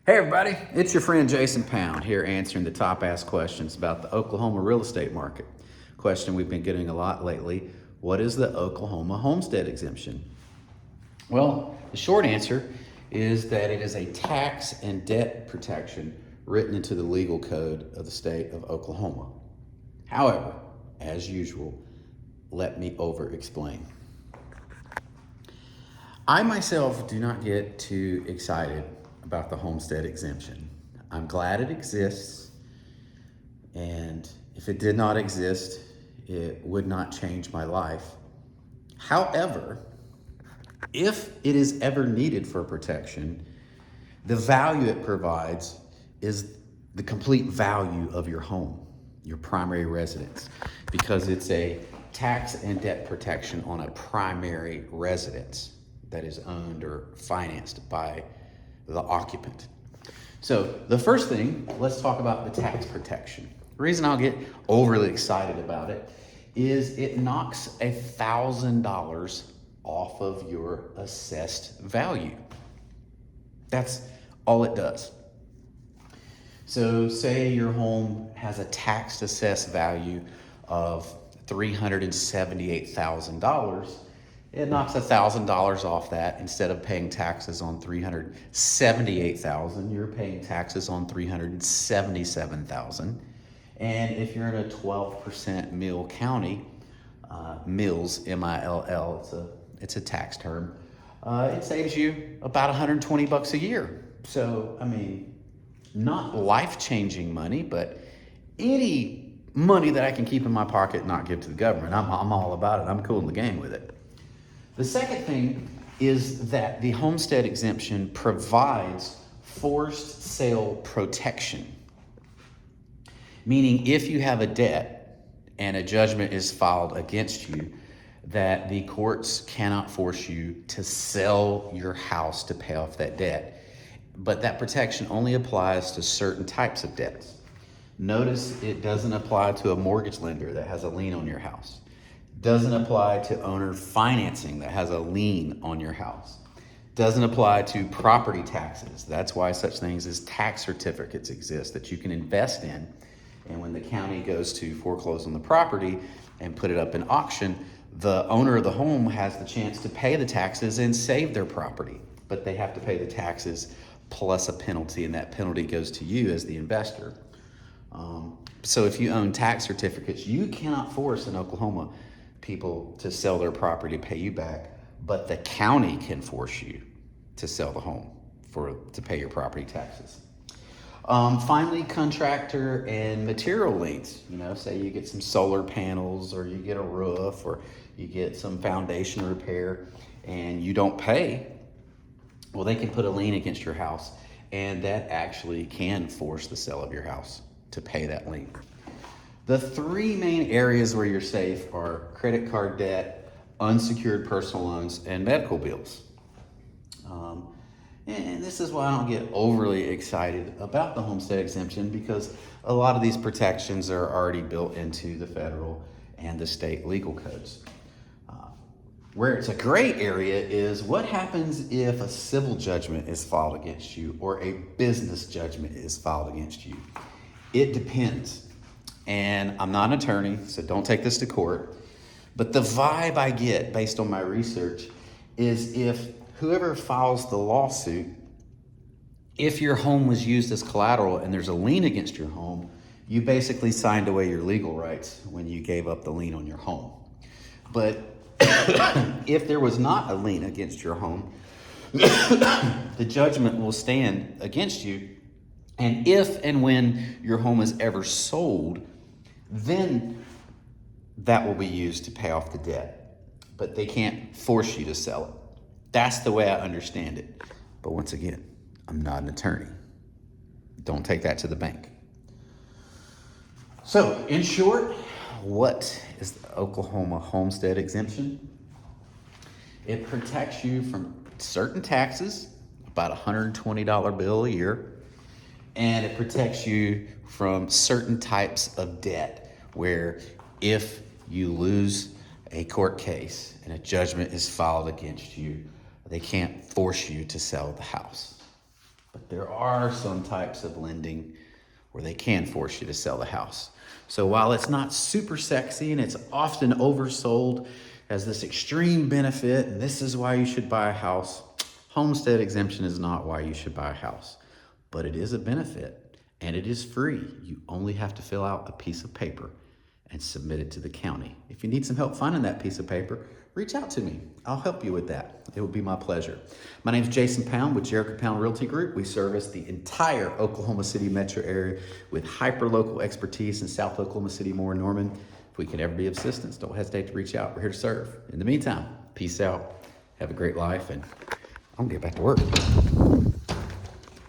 Hey everybody, it's your friend Jason Pound here answering the top asked questions about the Oklahoma real estate market. Question we've been getting a lot lately: what is the Oklahoma Homestead Exemption? Well, the short answer is that it is a tax and debt protection written into the legal code of the state of Oklahoma. However, as usual, let me over explain. I myself do not get too excited about the homestead exemption. I'm glad it exists, and if it did not exist, it would not change my life. However, if it is ever needed for protection, the value it provides is the complete value of your home, your primary residence, because it's a tax and debt protection on a primary residence that is owned or financed by the occupant. So the first thing, let's talk about the tax protection. The reason I'll get overly excited about it is it knocks $1,000 off of your assessed value. That's all it does. So say your home has a tax assessed value of $378,000. It knocks $1,000 off that. Instead of paying taxes on $378,000, you're paying taxes on $377,000. And if you're in a 12% mill county, mills, M-I-L-L, it's a tax term, it saves you about $120 a year. So, I mean, not life-changing money, but any money that I can keep in my pocket and not give to the government, I'm all about it. I'm cool in the game with it. The second thing is that the homestead exemption provides forced sale protection, meaning if you have a debt and a judgment is filed against you, that the courts cannot force you to sell your house to pay off that debt. But that protection only applies to certain types of debts. Notice it doesn't apply to a mortgage lender that has a lien on your house. Doesn't apply to owner financing that has a lien on your house. Doesn't apply to property taxes. That's why such things as tax certificates exist that you can invest in. And when the county goes to foreclose on the property and put it up in auction, the owner of the home has the chance to pay the taxes and save their property. But they have to pay the taxes plus a penalty, and that penalty goes to you as the investor. So if you own tax certificates, you cannot force in Oklahoma people to sell their property to pay you back, but the county can force you to sell the home to pay your property taxes. Finally, contractor and material liens. Say you get some solar panels, or you get a roof, or you get some foundation repair and you don't pay. Well, they can put a lien against your house, and that actually can force the sale of your house to pay that lien. The three main areas where you're safe are credit card debt, unsecured personal loans, and medical bills. And this is why I don't get overly excited about the homestead exemption, because a lot of these protections are already built into the federal and the state legal codes. Where it's a gray area is what happens if a civil judgment is filed against you or a business judgment is filed against you. It depends. And I'm not an attorney, so don't take this to court. But the vibe I get based on my research is if whoever files the lawsuit, if your home was used as collateral and there's a lien against your home, you basically signed away your legal rights when you gave up the lien on your home. But if there was not a lien against your home, the judgment will stand against you. And if and when your home is ever sold, then that will be used to pay off the debt. But they can't force you to sell it. That's the way I understand it. But once again, I'm not an attorney. Don't take that to the bank. So, in short, what is the Oklahoma Homestead Exemption? It protects you from certain taxes, about a $120 bill a year. And it protects you from certain types of debt, where if you lose a court case and a judgment is filed against you, they can't force you to sell the house. But there are some types of lending where they can force you to sell the house. So while it's not super sexy and it's often oversold as this extreme benefit, and this is why you should buy a house, homestead exemption is not why you should buy a house. But it is a benefit and it is free. You only have to fill out a piece of paper and submit it to the county. If you need some help finding that piece of paper, reach out to me. I'll help you with that. It would be my pleasure. My name is Jason Pound with Jericho Pound Realty Group. We service the entire Oklahoma City metro area with hyper-local expertise in South Oklahoma City, Moore, and Norman. If we can ever be of assistance, don't hesitate to reach out. We're here to serve. In the meantime, peace out. Have a great life, and I'm gonna get back to work.